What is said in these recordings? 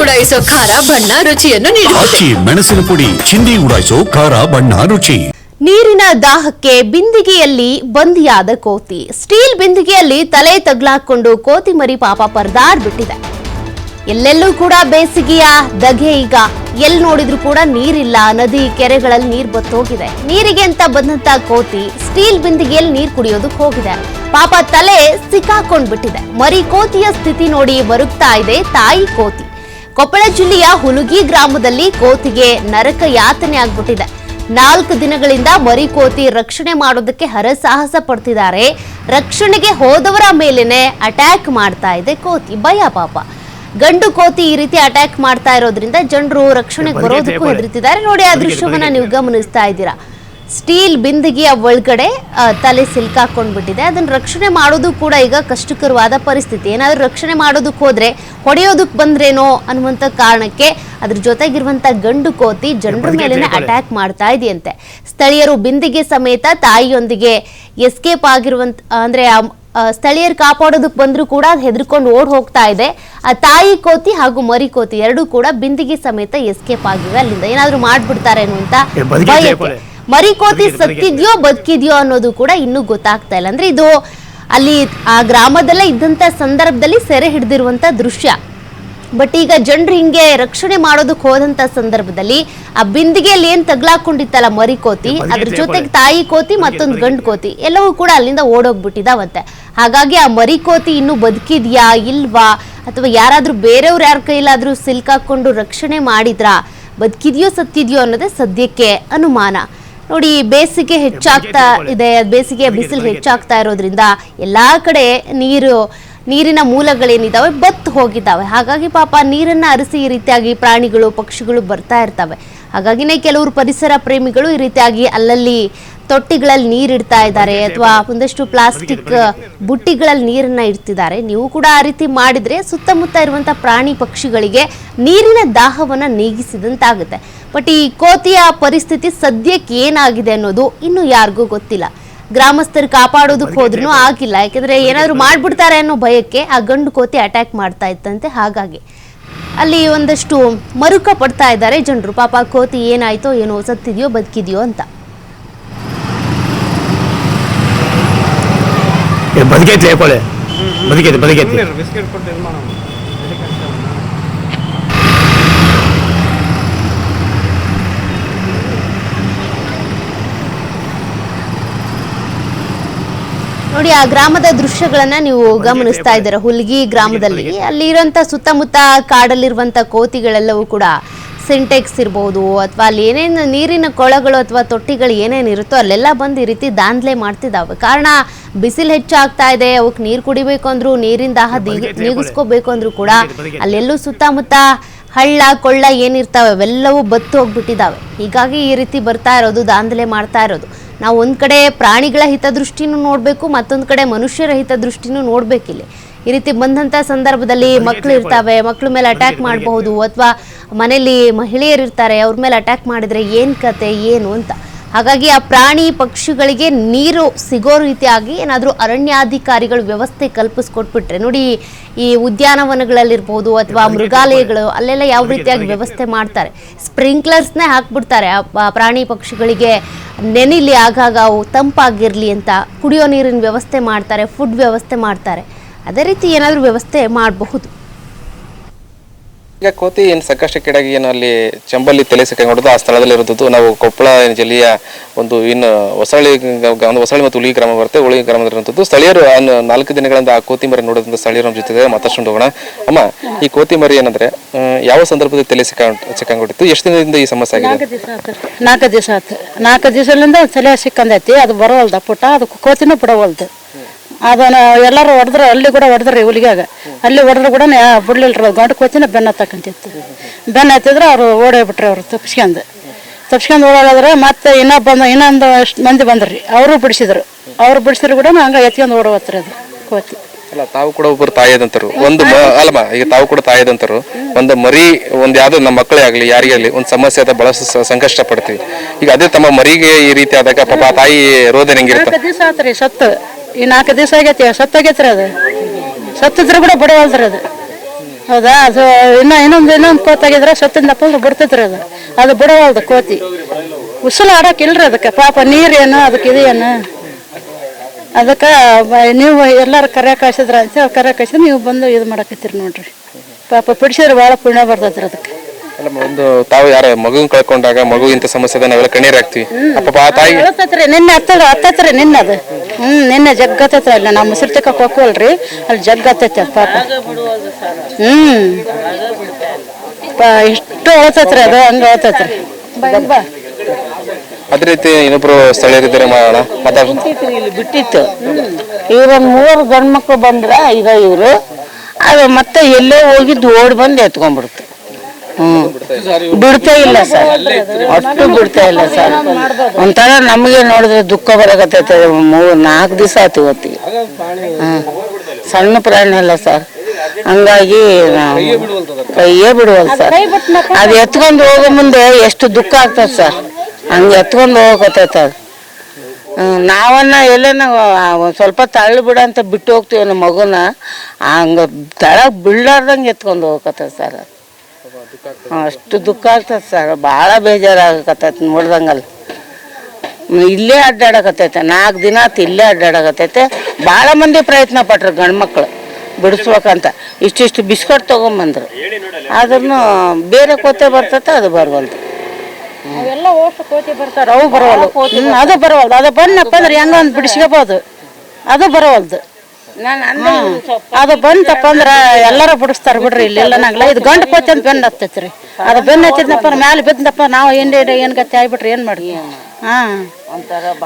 ಉಡಾಯಿಸೋ ಖಾರ ಬಣ್ಣ ರುಚಿಯನ್ನು ನೀಡುತ್ತದೆ. ಮೆಣಸಿನ ಪುಡಿ ಚಿಂದಿ ಉಡಾಯಿಸೋ ಖಾರ ಬಣ್ಣ ರುಚಿ. ನೀರಿನ ದಾಹಕ್ಕೆ ಬಿಂದಿಗೆಯಲ್ಲಿ ಬಂದಿಯಾದ ಕೋತಿ. ಸ್ಟೀಲ್ ಬಿಂದಿಗೆಯಲ್ಲಿ ತಲೆ ತಗ್ಲಾಕೊಂಡು ಕೋತಿ ಮರಿ ಪಾಪ ಪರದಾಡ್ಬಿಟ್ಟಿದೆ. ಎಲ್ಲೆಲ್ಲೂ ಕೂಡ ಬೇಸಿಗೆಯ ಧಗೆ. ಈಗ ಎಲ್ಲಿ ನೋಡಿದ್ರು ಕೂಡ ನೀರಿಲ್ಲ. ನದಿ ಕೆರೆಗಳಲ್ಲಿ ನೀರು ಬತ್ತೋಗಿದೆ. ನೀರಿಗೆ ಅಂತ ಬಂದಂತ ಕೋತಿ ಸ್ಟೀಲ್ ಬಿಂದಿಗೆಯಲ್ಲಿ ನೀರು ಕುಡಿಯೋದಕ್ಕೆ ಹೋಗಿದೆ. ಪಾಪ ತಲೆ ಸಿಕ್ಕಾಕೊಂಡ್ಬಿಟ್ಟಿದೆ. ಮರಿ ಕೋತಿಯ ಸ್ಥಿತಿ ನೋಡಿ ಬರುತ್ತಾ ಇದೆ ತಾಯಿ ಕೋತಿ. ಕೊಪ್ಪಳ ಜಿಲ್ಲೆಯ ಹುಲಗಿ ಗ್ರಾಮದಲ್ಲಿ ಕೋತಿಗೆ ನರಕ ಯಾತನೆ ಆಗ್ಬಿಟ್ಟಿದೆ. 4 ದಿನಗಳಿಂದ ಮರಿ ಕೋತಿ ರಕ್ಷಣೆ ಮಾಡೋದಕ್ಕೆ ಹರಸಾಹಸ ಪಡ್ತಿದ್ದಾರೆ. ರಕ್ಷಣೆಗೆ ಹೋದವರ ಮೇಲೇನೆ ಅಟ್ಯಾಕ್ ಮಾಡ್ತಾ ಇದೆ ಕೋತಿ. ಭಯ ಪಾಪ. ಗಂಡು ಕೋತಿ ಈ ರೀತಿ ಅಟ್ಯಾಕ್ ಮಾಡ್ತಾ ಇರೋದ್ರಿಂದ ಜನರು ರಕ್ಷಣೆಗೆ ಬರೋದಕ್ಕೂ ಹೆದರ್ತಿದ್ದಾರೆ. ನೋಡಿ, ಆ ದೃಶ್ಯವನ್ನ ನೀವು ಗಮನಿಸ್ತಾ ಇದ್ದೀರಾ. ಸ್ಟೀಲ್ ಬಿಂದಿಗೆಯ ಒಳಗಡೆ ತಲೆ ಸಿಲ್ಕಾಕೊಂಡ್ಬಿಟ್ಟಿದೆ. ಅದನ್ನ ರಕ್ಷಣೆ ಮಾಡೋದು ಕೂಡ ಈಗ ಕಷ್ಟಕರವಾದ ಪರಿಸ್ಥಿತಿ. ಏನಾದ್ರೂ ರಕ್ಷಣೆ ಮಾಡೋದಕ್ಕೆ ಹೋದ್ರೆ ಹೊಡೆಯೋದಕ್ಕೆ ಬಂದ್ರೇನೋ ಅನ್ನುವಂಥ ಕಾರಣಕ್ಕೆ ಅದ್ರ ಜೊತೆಗಿರುವಂತ ಗಂಡು ಕೋತಿ ಜನರ ಮೇಲೆನೆ ಅಟ್ಯಾಕ್ ಮಾಡ್ತಾ ಇದೆಯಂತೆ. ಸ್ಥಳೀಯರು ಬಿಂದಿಗೆ ಸಮೇತ ತಾಯಿಯೊಂದಿಗೆ ಎಸ್ಕೇಪ್ ಆಗಿರುವಂತ ಅಂದ್ರೆ ಸ್ಥಳೀಯರು ಕಾಪಾಡೋದಕ್ಕೆ ಬಂದ್ರು ಕೂಡ ಹೆದರ್ಕೊಂಡು ಓಡ್ ಹೋಗ್ತಾ ಇದೆ. ಆ ತಾಯಿ ಕೋತಿ ಹಾಗೂ ಮರಿ ಕೋತಿ ಎರಡೂ ಕೂಡ ಬಿಂದಿಗೆ ಸಮೇತ ಎಸ್ಕೇಪ್ ಆಗಿವೆ. ಅಲ್ಲಿಂದ ಏನಾದ್ರೂ ಮಾಡ್ಬಿಡ್ತಾರೆ ಅನ್ನುವಂತ ಭಯಕ್ಕೆ. ಮರಿ ಕೋತಿ ಸತ್ತಿದ್ಯೋ ಬದುಕಿದ್ಯೋ ಅನ್ನೋದು ಕೂಡ ಇನ್ನೂ ಗೊತ್ತಾಗ್ತಾ ಇಲ್ಲ. ಅಂದ್ರೆ ಇದು ಅಲ್ಲಿ ಆ ಗ್ರಾಮದಲ್ಲೇ ಇದ್ದಂತ ಸಂದರ್ಭದಲ್ಲಿ ಸೆರೆ ಹಿಡಿದಿರುವಂತ ದೃಶ್ಯ. ಬಟ್ ಈಗ ಜನರು ಹಿಂಗೆ ರಕ್ಷಣೆ ಮಾಡೋದಕ್ಕೆ ಹೋದಂತ ಸಂದರ್ಭದಲ್ಲಿ ಆ ಬಿಂದಿಗೆಯಲ್ಲಿ ಏನ್ ತಗ್ಲಾಕೊಂಡಿತ್ತಲ್ಲ ಮರಿ ಕೋತಿ, ಅದ್ರ ಜೊತೆಗೆ ತಾಯಿ ಕೋತಿ ಮತ್ತೊಂದು ಗಂಡು ಕೋತಿ ಎಲ್ಲವೂ ಕೂಡ ಅಲ್ಲಿಂದ ಓಡೋಗ್ಬಿಟ್ಟಿದಾವಂತೆ. ಹಾಗಾಗಿ ಆ ಮರಿ ಕೋತಿ ಇನ್ನೂ ಬದುಕಿದ್ಯಾ ಇಲ್ವಾ, ಅಥವಾ ಯಾರಾದ್ರೂ ಬೇರೆಯವ್ರು ಯಾರ ಕೈಲಾದ್ರೂ ಸಿಲ್ಕಾಕೊಂಡು ರಕ್ಷಣೆ ಮಾಡಿದ್ರಾ, ಬದುಕಿದ್ಯೋ ಸತ್ತಿದ್ಯೋ ಅನ್ನೋದೇ ಸದ್ಯಕ್ಕೆ ಅನುಮಾನ. ನೋಡಿ, ಬೇಸಿಗೆ ಹೆಚ್ಚಾಗ್ತಾ ಇದೆ. ಬೇಸಿಗೆ ಬಿಸಿಲು ಹೆಚ್ಚಾಗ್ತಾ ಇರೋದ್ರಿಂದ ಎಲ್ಲಾ ಕಡೆ ನೀರಿನ ಮೂಲಗಳೇನಿದಾವೆ ಬತ್ತು ಹೋಗಿದ್ದಾವೆ. ಹಾಗಾಗಿ ಪಾಪ ನೀರನ್ನ ಅರಿಸಿ ಈ ರೀತಿಯಾಗಿ ಪ್ರಾಣಿಗಳು ಪಕ್ಷಿಗಳು ಬರ್ತಾ ಇರ್ತವೆ. ಹಾಗಾಗಿನೇ ಕೆಲವರು ಪರಿಸರ ಪ್ರೇಮಿಗಳು ಈ ರೀತಿಯಾಗಿ ಅಲ್ಲಲ್ಲಿ ತೊಟ್ಟಿಗಳಲ್ಲಿ ನೀರಿಡ್ತಾ ಇದ್ದಾರೆ, ಅಥವಾ ಒಂದಷ್ಟು ಪ್ಲಾಸ್ಟಿಕ್ ಬುಟ್ಟಿಗಳಲ್ಲಿ ನೀರನ್ನ ಇಡ್ತಿದ್ದಾರೆ. ನೀವು ಕೂಡ ಆ ರೀತಿ ಮಾಡಿದ್ರೆ ಸುತ್ತಮುತ್ತ ಇರುವಂತ ಪ್ರಾಣಿ ಪಕ್ಷಿಗಳಿಗೆ ನೀರಿನ ದಾಹವನ್ನ ನೀಗಿಸಿದಂತಾಗುತ್ತೆ. ಬಟ್ ಈ ಕೋತಿಯ ಪರಿಸ್ಥಿತಿ ಸದ್ಯಕ್ಕೆ ಏನಾಗಿದೆ ಅನ್ನೋದು ಇನ್ನು ಯಾರಿಗೂ ಗೊತ್ತಿಲ್ಲ. ಗ್ರಾಮಸ್ಥರು ಕಾಪಾಡೋದಕ್ಕೆ ಹೋದ್ರೂ ಆಗಿಲ್ಲ. ಯಾಕೆಂದ್ರೆ ಏನಾದ್ರು ಮಾಡ್ಬಿಡ್ತಾರೆ ಅನ್ನೋ ಭಯಕ್ಕೆ ಆ ಗಂಡು ಕೋತಿ ಅಟ್ಯಾಕ್ ಮಾಡ್ತಾ ಇತ್ತಂತೆ. ಹಾಗಾಗಿ ಅಲ್ಲಿ ಒಂದಷ್ಟು ಮರುಕ ಪಡ್ತಾ ಇದ್ದಾರೆ ಜನರು. ಪಾಪ ಕೋತಿ ಏನಾಯ್ತೋ ಏನೋ, ಸತ್ತಿದ್ಯೋ ಬದುಕಿದ್ಯೋ ಅಂತ. ನೋಡಿ, ಆ ಗ್ರಾಮದ ದೃಶ್ಯಗಳನ್ನ ನೀವು ಗಮನಿಸ್ತಾ ಇದ್ದೀರಾ. ಹುಲ್ಗಿ ಗ್ರಾಮದಲ್ಲಿ ಅಲ್ಲಿ ಇರುವಂತ ಸುತ್ತಮುತ್ತ ಕಾಡಲ್ಲಿರುವಂತ ಕೋತಿಗಳೆಲ್ಲವೂ ಕೂಡ ಸಿಂಟೆಕ್ಸ್ ಇರ್ಬೋದು, ಅಥವಾ ಅಲ್ಲಿ ಏನೇನು ನೀರಿನ ಕೊಳಗಳು ಅಥವಾ ತೊಟ್ಟಿಗಳು ಏನೇನು ಇರುತ್ತೋ ಅಲ್ಲೆಲ್ಲ ಬಂದು ಈ ರೀತಿ ದಾಂಧಲೆ ಮಾಡ್ತಿದ್ದಾವೆ. ಕಾರಣ ಬಿಸಿಲು ಹೆಚ್ಚಾಗ್ತಾ ಇದೆ. ಅವಕ್ಕೆ ನೀರು ಕುಡಿಬೇಕು ಅಂದ್ರು, ನೀರಿನ ದಾಹ ನೀಗಿಸ್ಕೋಬೇಕು ಅಂದ್ರು ಕೂಡ ಅಲ್ಲೆಲ್ಲೂ ಸುತ್ತಮುತ್ತ ಹಳ್ಳ ಕೊಳ್ಳ ಏನಿರ್ತಾವೆ ಅವೆಲ್ಲವೂ ಬತ್ತು ಹೋಗ್ಬಿಟ್ಟಿದ್ದಾವೆ. ಹೀಗಾಗಿ ಈ ರೀತಿ ಬರ್ತಾ ಇರೋದು, ದಾಂಧಲೆ ಮಾಡ್ತಾ ಇರೋದು. ನಾವು ಒಂದ್ ಕಡೆ ಪ್ರಾಣಿಗಳ ಹಿತದೃಷ್ಟಿನೂ ನೋಡ್ಬೇಕು, ಮತ್ತೊಂದು ಕಡೆ ಮನುಷ್ಯರ ಹಿತದೃಷ್ಟಿನೂ ನೋಡ್ಬೇಕಿಲ್ಲಿ. ಈ ರೀತಿ ಬಂದಂತ ಸಂದರ್ಭದಲ್ಲಿ ಮಕ್ಕಳು ಇರ್ತಾವೆ, ಮಕ್ಕಳ ಮೇಲೆ ಅಟ್ಯಾಕ್ ಮಾಡಬಹುದು, ಅಥವಾ ಮನೆಯಲ್ಲಿ ಮಹಿಳೆಯರು ಇರ್ತಾರೆ, ಅವ್ರ ಮೇಲೆ ಅಟ್ಯಾಕ್ ಮಾಡಿದ್ರೆ ಏನ್ ಕತೆ ಏನು ಅಂತ. ಹಾಗಾಗಿ ಆ ಪ್ರಾಣಿ ಪಕ್ಷಿಗಳಿಗೆ ನೀರು ಸಿಗೋ ರೀತಿಯಾಗಿ ಏನಾದರೂ ಅರಣ್ಯಾಧಿಕಾರಿಗಳು ವ್ಯವಸ್ಥೆ ಕಲ್ಪಿಸ್ಕೊಟ್ಬಿಟ್ರೆ, ನೋಡಿ ಈ ಉದ್ಯಾನವನಗಳಲ್ಲಿರ್ಬೋದು ಅಥವಾ ಮೃಗಾಲಯಗಳು ಅಲ್ಲೆಲ್ಲ ಯಾವ ರೀತಿಯಾಗಿ ವ್ಯವಸ್ಥೆ ಮಾಡ್ತಾರೆ, ಸ್ಪ್ರಿಂಕ್ಲರ್ಸ್ನೇ ಹಾಕ್ಬಿಡ್ತಾರೆ ಆ ಪ್ರಾಣಿ ಪಕ್ಷಿಗಳಿಗೆ ನೆನಿಲಿ, ಆಗಾಗ ಅವು ತಂಪಾಗಿರ್ಲಿ ಅಂತ ಕುಡಿಯೋ ನೀರಿನ ವ್ಯವಸ್ಥೆ ಮಾಡ್ತಾರೆ, ಫುಡ್ ವ್ಯವಸ್ಥೆ ಮಾಡ್ತಾರೆ. ಅದೇ ರೀತಿ ಏನಾದರೂ ವ್ಯವಸ್ಥೆ ಮಾಡಬಹುದು. ಈಗ ಕೋತಿ ಏನು ಸಂಕಷ್ಟಕ್ಕೀಡಾಗಿ ಏನು ಅಲ್ಲಿ ಚಂಬಲ್ಲಿ ತಲೆ ಸಿಕ್ಕಾಗೊಂಡು ಆ ಸ್ಥಳದಲ್ಲಿ ಇರುವುದು. ನಾವು ಕೊಪ್ಪಳ ಜಿಲ್ಲೆಯ ಒಂದು ಇನ್ನು ಹೊಸಳ್ಳಿ ಮತ್ತು ಉಳಿಗಿ ಗ್ರಾಮ ಬರುತ್ತೆ. ಉಳಿಗಿ ಗ್ರಾಮದಲ್ಲಿರುವಂಥದ್ದು ಸ್ಥಳೀಯರು 4 ದಿನಗಳಿಂದ ಆ ಕೋತಿ ಮರಿ ನೋಡೋದ್ರಿಂದ ಸ್ಥಳೀಯರು ನಮ್ಮ ಜೊತೆ ಮಾತಾಡ್ಕೊಂಡು ಹೋಗೋಣ. ಅಮ್ಮ, ಈ ಕೋತಿ ಮರಿ ಏನಂದ್ರೆ ಯಾವ ಸಂದರ್ಭದಲ್ಲಿ ತಲೆ ಸಿಕ್ಕಾಗೊಂಡಿತ್ತು? ಎಷ್ಟು ದಿನದಿಂದ ಈ ಸಮಸ್ಯೆ ಆಗಿದೆ? 4 ದಿವಸ ಆಯ್ತು. 4 ದಿವಸದಿಂದ ತಲೆ ಸಿಕ್ಕಂದೈತಿ. ಅದು ಬರೋವಲ್ದ ಪುಟ್ಟ, ಅದು ಕೋತಿನೂ ಬಿಡವಲ್ದು. ಅದನ್ನ ಎಲ್ಲರೂ ಹೊಡೆದ್ರೆ, ಅಲ್ಲಿ ಕೂಡ ಹೊಡೆದ್ರಿ ಹುಲಿಗಾಗ. ಅಲ್ಲಿ ಹೊಡೆದ್ರು ಕೂಡ ಬಿಡ್ಲಿಲ್ರ. ಗಂಡು ಕೋತಿನ ಬೆನ್ನ ಹತ್ತಕ್ಕಂತಿತ್ತು. ಬೆನ್ನ ಹತ್ತಿದ್ರೆ ಅವ್ರು ಓಡೋಗ್ಬಿಟ್ರಿ. ಅವ್ರು ತಪ್ಸ್ಕೊಂಡು ಓಡೋದ್ರೆ ಮತ್ತೆ ಇನ್ನೊಂದು ಎಷ್ಟು ಮಂದಿ ಬಂದ್ರಿ, ಅವರು ಬಿಡಿಸಿದ್ರು. ಅವ್ರು ಬಿಡಿಸಿದ್ರು ಕೂಡ ಹಂಗ ಎತ್ಕೊಂಡು ಓಡೋತ್ರಿ ಅದು ಕೋತಿ. ಅಲ್ಲ, ತಾವು ಕೂಡ ಒಬ್ಬರು ತಾಯಿದಂತರು, ಒಂದು ಅಲ್ಲಮ್ಮ, ಈಗ ತಾವು ಕೂಡ ತಾಯಿದಂತರು, ಒಂದು ಮರಿ ಒಂದು ಯಾವ್ದು ನಮ್ಮ ಮಕ್ಕಳೇ ಆಗ್ಲಿ ಯಾರಿಗೇ ಆಗ್ಲಿ ಒಂದು ಸಮಸ್ಯೆ ಆದ ಬಹಳ ಸಂಕಷ್ಟ ಪಡ್ತೀವಿ. ಈಗ ಅದೇ ತಮ್ಮ ಮರಿಗೆ ಈ ರೀತಿ ಆದಾಗ ಪಾಪ ತಾಯಿ ರೋದನೆ ಹೆಂಗಿರುತ್ತೆ? 4 ದಿವಸ ಆತ್ರಿ ಸತ್ತು. ಈ 4 ದಿವಸ ಆಗೈತಿ, ಸತ್ತಾಗೈತ್ರಿ. ಅದು ಸತ್ತಿದ್ರು ಕೂಡ ಬಿಡವಲ್ದ್ರಿ. ಅದು ಹೌದಾ ಅದು ಇನ್ನೊಂದು ಕೋತಾಗಿದ್ರೆ ಸತ್ತಿಂದಪ್ಪ ಬಿಡ್ತೈತ್ರಿ ಅದು ಬಿಡವಲ್ದು ಕೋತಿ ಉಸುಲು ಆಡೋಕಿಲ್ರಿ ಅದಕ್ಕೆ ಪಾಪ ನೀರೇನು ಅದಕ್ಕೆ ಇದೇನು ಅದಕ್ಕೆ ನೀವು ಎಲ್ಲರೂ ಕರೆ ಕಾಯಿಸಿದ್ರ ಅಂತ ಕರೆ ಕಾಯಿಸಿದ್ರೆ ನೀವು ಬಂದು ಇದು ಮಾಡಕತ್ತೀರಿ ನೋಡ್ರಿ ಪಾಪ ಬಿಡಿಸಿದ್ರೆ ಭಾಳ ಪುಣ್ಯ ಬರ್ತೈತ್ರಿ ಅದಕ್ಕೆ ಒಂದು ತಾವು ಯಾರ ಮಗುನ್ ಕಳ್ಕೊಂಡಾಗ ಮಗು ಇಂಥ ಸಮಸ್ಯೆ ನಾವೆಲ್ಲ ಕಣ್ಣೀರ್ ಹಾಕ್ತಿವಿ ಪಾಪ ಆ ತಾಯಿ ನಿನ್ನೆ ಹತ್ತತ್ರಿ ನಿನ್ನೆ ಅದು ನಿನ್ನೆ ಜಗ್ಗತ್ತೈತ್ರಿ ಅಲ್ಲಿ ನಾವು ಮುಸುರು ತಿಕ್ಕಕ್ಕೆ ಹೋಗ್ವಲ್ರಿ ಅಲ್ಲಿ ಜಗ್ಗತ್ತೈತಿ ಅದು ಪಾಪ ಎಷ್ಟು ಅಳತೈತ್ರಿ ಅದು ಹಂಗ ಅಳತೈತ್ರಿ ಬಾ ಅದೇ ರೀತಿ ಇನ್ನೊಬ್ರು ಸ್ಥಳೀಯರಿದ್ದಾರೆ ಮಾಡೋಣ ಇಲ್ಲಿ ಬಿಟ್ಟಿತ್ತು ಇವ್ರೊಂದು 3 ಗಂಡು ಮಕ್ಕಳು ಬಂದ್ರ ಇವರು ಅದು ಮತ್ತೆ ಎಲ್ಲೇ ಹೋಗಿದ್ದು ಓಡಿ ಬಂದು ಎತ್ಕೊಂಡ್ಬಿಡ್ತು ಬಿಡ್ತಾ ಇಲ್ಲ ಸರ್ ಅಷ್ಟು ಬಿಡ್ತಾ ಇಲ್ಲ ಸರ್ ಒಂಥರ ನಮಗೆ ನೋಡಿದ್ರೆ ದುಃಖ ಬರಕತ್ತೈತೆ 4 ದಿವಸ ಆಯ್ತು ಇವತ್ತಿಗೆ ಸಣ್ಣ ಪ್ರಾಣಿ ಅಲ್ಲ ಸರ್ ಹಂಗಾಗಿ ಕೈಯೇ ಬಿಡುವಲ್ಲ ಸರ್ ಅದು ಎತ್ಕೊಂಡು ಹೋಗೋ ಮುಂದೆ ಎಷ್ಟು ದುಃಖ ಆಗ್ತದೆ ಸರ್ ಹಂಗೆ ಎತ್ಕೊಂಡು ಹೋಗಕತ್ತೈತೆ ಅದು ನಾವನ್ನ ಎಲ್ಲೇನ ಸ್ವಲ್ಪ ತಳ್ಳಿ ಬಿಡ ಅಂತ ಬಿಟ್ಟು ಹೋಗ್ತೀವಿ ನಮ್ಮ ಮಗುನ ಹಂಗೆ ತಳಗ್ ಬೀಳಾರ್ದಂಗೆ ಎತ್ಕೊಂಡು ಹೋಗಕತ್ತೈತೆ ಸರ್ ಅಷ್ಟು ದುಃಖ ಆಗ್ತದೆ ಸರ್ ಭಾಳ ಬೇಜಾರಾಗಕತ್ತೈತೆ ನೋಡ್ದಂಗಲ್ಲ ಇಲ್ಲೇ ಅಡ್ಡಾಡಕತ್ತೈತೆ 4 ದಿನ ಆತು ಇಲ್ಲೇ ಅಡ್ಡಾಡಕತ್ತೈತೆ ಭಾಳ ಮಂದಿ ಪ್ರಯತ್ನ ಪಟ್ರು ಗಂಡು ಮಕ್ಕಳು ಬಿಡಿಸ್ಬೇಕಂತ ಇಷ್ಟಿಷ್ಟು ಬಿಸ್ಕಟ್ ತೊಗೊಂಬಂದ್ರು ಆದ್ರೂ ಬೇರೆ ಕೋತೆ ಬರ್ತೈತೆ ಅದು ಬರವಲ್ದು ಅವೆಲ್ಲ ಓಷ್ಟು ಕೋತಿ ಬರ್ತಾರ ಅವು ಬರವಲ್ದು ಅದು ಬರವಲ್ದು ಅದು ಬಂದಪ್ಪ ಅಂದ್ರೆ ಹೆಂಗ ಒಂದು ಬಿಡಿಸ್ಕೋಬೋದು ಅದು ಬರವಲ್ದು ಅದು ಬಂತಪ್ಪ ಅಂದ್ರ ಎಲ್ಲಾರು ಬಿಡಿಸ್ತಾರ ಬಿಡ್ರಿ ಇಲ್ಲೆಲ್ಲ ನಂಗಲ್ಲ ಇದು ಗಂಡು ಕೋತಿ ಅಂತ ಬೆನ್ನು ಹತ್ತೈತ್ರಿ ಅದು ಬೆನ್ನು ಹತ್ತಿದ್ನಪ್ಪ ಮ್ಯಾಲೆ ಬಿದ್ದಪ್ಪ ನಾವು ಏನ್ ಗತಿ ಆಗ್ಬಿಟ್ರಿ ಏನ್ ಮಾಡಿ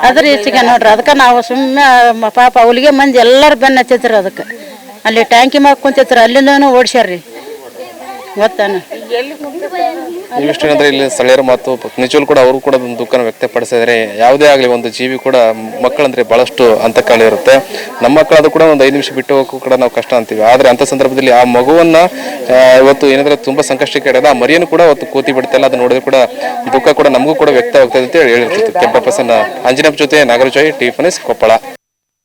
ಅದ್ರ ಈಚೆಗೆ ನೋಡ್ರಿ ಅದಕ್ಕೆ ನಾವು ಸುಮ್ಮನೆ ಪಾಪ ಅವಲಿಗೆ ಮಂದಿ ಎಲ್ಲಾರು ಬೆನ್ನು ಹತ್ತೈತ್ರಿ ಅದಕ್ಕೆ ಅಲ್ಲಿ ಟ್ಯಾಂಕಿ ಮಾಡಿ ಕುಂತೈತ್ರಿ ಅಲ್ಲಿಂದನೂ ಓಡಿಸ್ಯಾರ್ರಿ ಗೊತ್ತಾನ ಇಷ್ಟೇನಂದ್ರೆ ಇಲ್ಲಿ ಸ್ಥಳೀಯರು ಮತ್ತು ನಿಜವೂ ಕೂಡ ಅವರು ಕೂಡ ಒಂದು ದುಃಖನ ವ್ಯಕ್ತಪಡಿಸಿದರೆ ಯಾವುದೇ ಆಗಲಿ ಒಂದು ಜೀವಿ ಕೂಡ ಮಕ್ಕಳಂದ್ರೆ ಬಹಳಷ್ಟು ಅಂತಃಕರಣ ಇರುತ್ತೆ ನಮ್ಮ ಮಕ್ಕಳಾದ್ರೂ ಕೂಡ ಒಂದು 5 ನಿಮಿಷ ಬಿಟ್ಟು ಹೋಗೋಕ್ಕೂ ಕೂಡ ನಾವು ಕಷ್ಟ ಅಂತೀವಿ ಆದರೆ ಅಂಥ ಸಂದರ್ಭದಲ್ಲಿ ಆ ಮಗುವನ್ನ ಇವತ್ತು ಏನಂದ್ರೆ ತುಂಬಾ ಸಂಕಷ್ಟಕ್ಕೆ ಇಡೋದು ಆ ಮರಿಯನ್ನು ಕೂಡ ಅವತ್ತು ಕೂತಿ ಬಿಡ್ತಾ ಇಲ್ಲ ಅದು ನೋಡಿದ್ರೆ ಕೂಡ ದುಃಖ ಕೂಡ ನಮಗೂ ಕೂಡ ವ್ಯಕ್ತ ಆಗ್ತದೆ ಅಂತ ಹೇಳಿರ್ತಿತ್ತು. ಕೆಂಪಪ್ಪಸನ್ನ ಅಂಜನಪ್ಪ ಜೊತೆ ನಾಗರಾಜ್ ಟಿವಿ ಕೊಪ್ಪಳ.